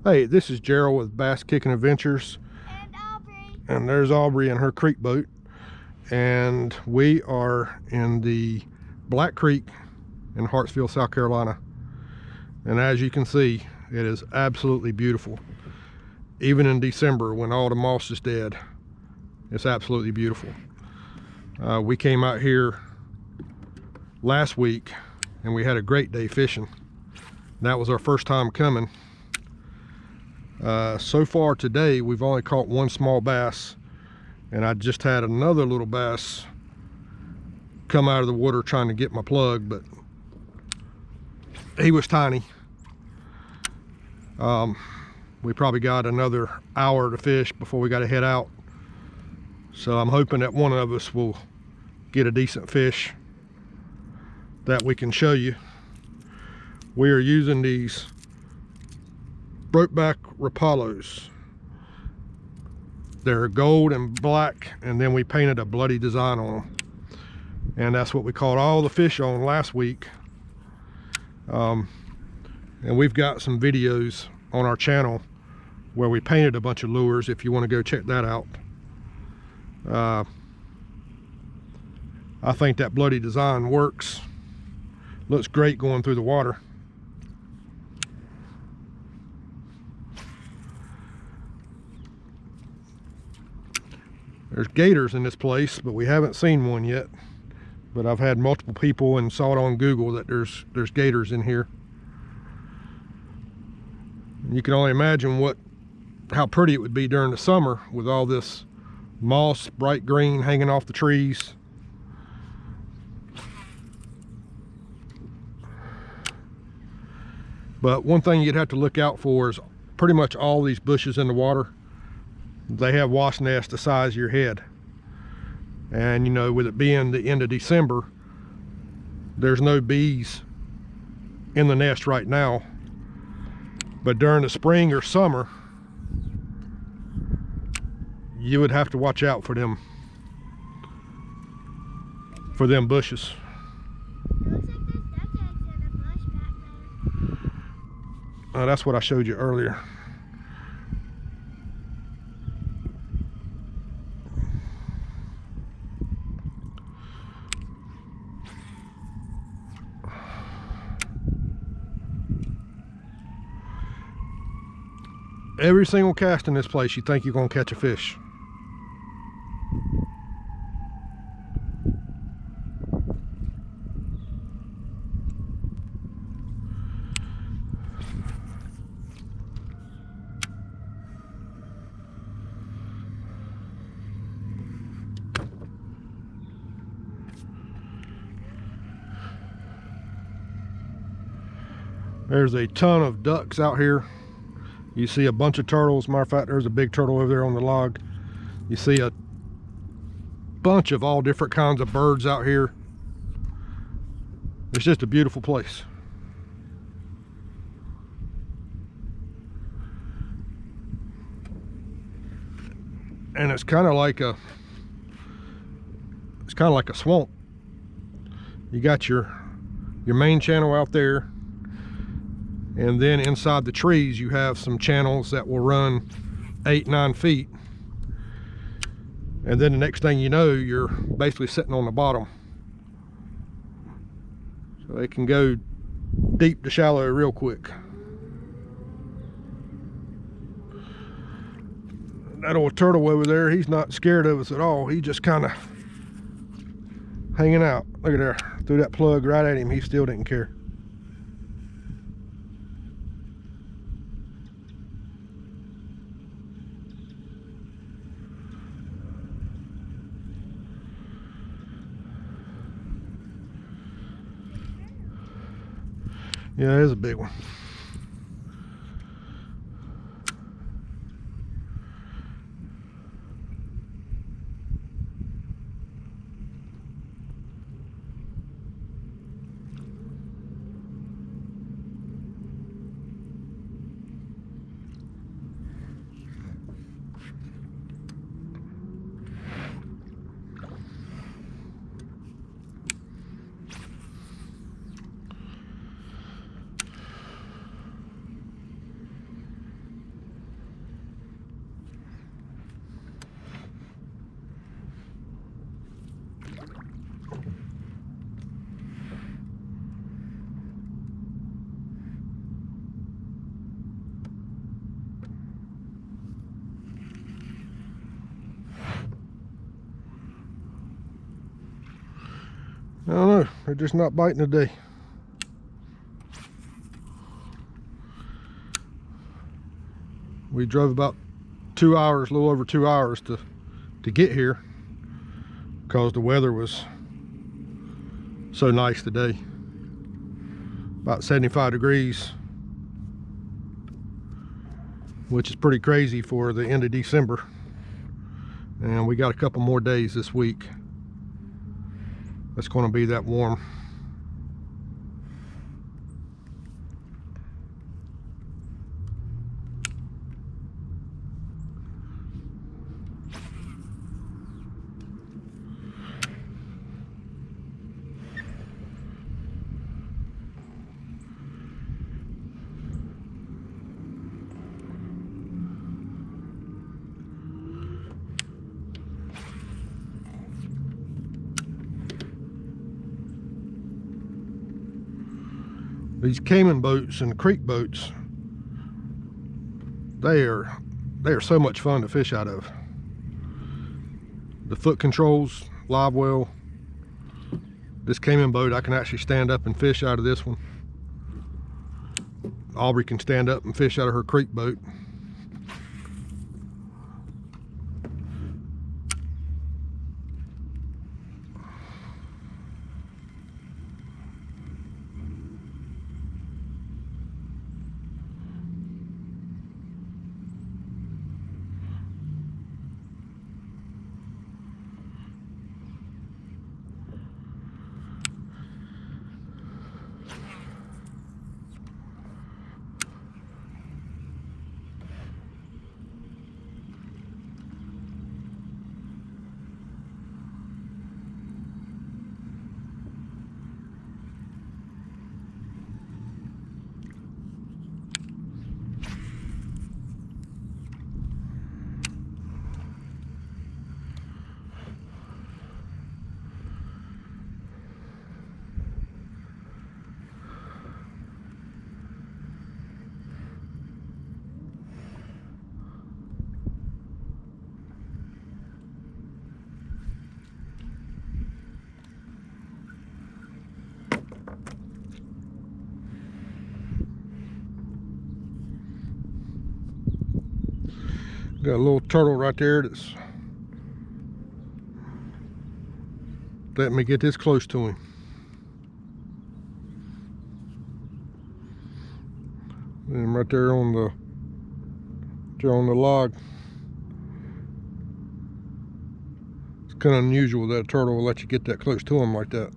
Hey, this is Gerald with Bass Kicking Adventures. And Aubrey. And there's Aubrey in her creek boat. And we are in the Black Creek in Hartsville, South Carolina. And as you can see, it is absolutely beautiful. Even in December when all the moss is dead, it's absolutely beautiful. We came out here last week and we had a great day fishing. That was our first time coming. So far today we've only caught one small bass, and I just had another little bass come out of the water trying to get my plug, but he was tiny. We probably got another hour to fish before we got to head out, so I'm hoping that one of us will get a decent fish that we can show you. We are using these Brokeback Rapalos. They're gold and black, and then we painted a bloody design on them, and that's what we caught all the fish on last week. And we've got some videos on our channel where we painted a bunch of lures if you want to go check that out. I think that bloody design works. Looks great going through the water. There's gators in this place, but we haven't seen one yet. But I've had multiple people and saw it on Google that there's gators in here. You can only imagine how pretty it would be during the summer with all this moss, bright green, hanging off the trees. But one thing you'd have to look out for is pretty much all these bushes in the water, they have wasp nests the size of your head. And you know, with it being the end of December, there's no bees in the nest right now. But during the spring or summer, you would have to watch out for them bushes. It looks like there's duck eggs in a bush back there. That's what I showed you earlier. Every single cast in this place, you think you're going to catch a fish. There's a ton of ducks out here. You see a bunch of turtles. Matter of fact, there's a big turtle over there on the log. You see a bunch of all different kinds of birds out here. It's just a beautiful place. And it's kind of like a swamp. You got your main channel out there, and then inside the trees you have some channels that will run 8-9 feet, and then the next thing you know, you're basically sitting on the bottom. So they can go deep to shallow real quick. That old turtle over there, he's not scared of us at all. He just kind of hanging out. Look at there, threw that plug right at him. He still didn't care. Yeah, it is a big one. I don't know, they're just not biting today. We drove about 2 hours, a little over 2 hours to get here because the weather was so nice today. About 75 degrees, which is pretty crazy for the end of December. And we got a couple more days this week that's going to be that warm. These Cayman boats and creek boats, they are so much fun to fish out of. The foot controls, live well. This Cayman boat, I can actually stand up and fish out of this one. Aubrey can stand up and fish out of her creek boat. Got a little turtle right there that's letting me get this close to him. And right there on the log. It's kind of unusual that a turtle will let you get that close to him like that.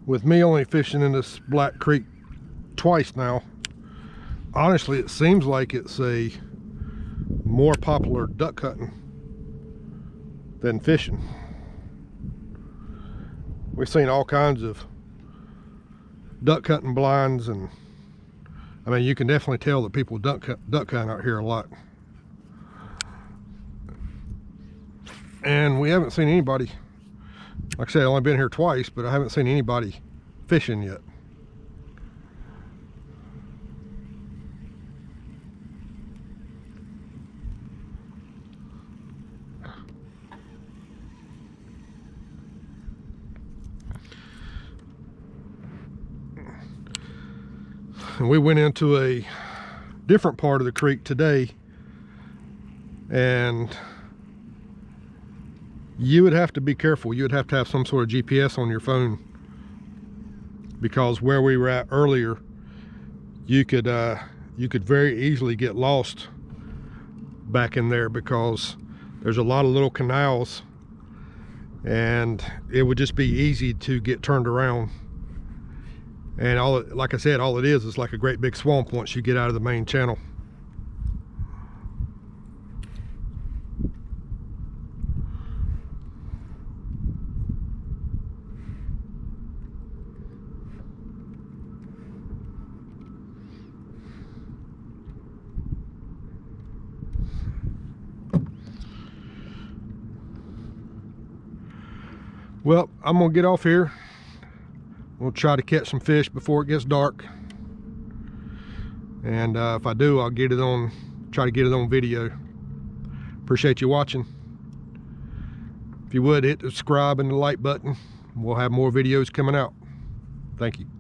With me only fishing in this Black Creek twice now, honestly it seems like it's a more popular duck hunting than fishing. We've seen all kinds of duck hunting blinds, and I mean you can definitely tell that people duck hunt out here a lot. And we haven't seen anybody, like I said, I've only been here twice, but I haven't seen anybody fishing yet. And we went into a different part of the creek today, and you would have to be careful. You would have to have some sort of GPS on your phone, because where we were at earlier, you could very easily get lost back in there, because there's a lot of little canals and it would just be easy to get turned around. And like I said, all it is like a great big swamp once you get out of the main channel. Well, I'm gonna get off here. We'll try to catch some fish before it gets dark. And if I do, I'll try to get it on video. Appreciate you watching. If you would, hit the subscribe and the like button. We'll have more videos coming out. Thank you.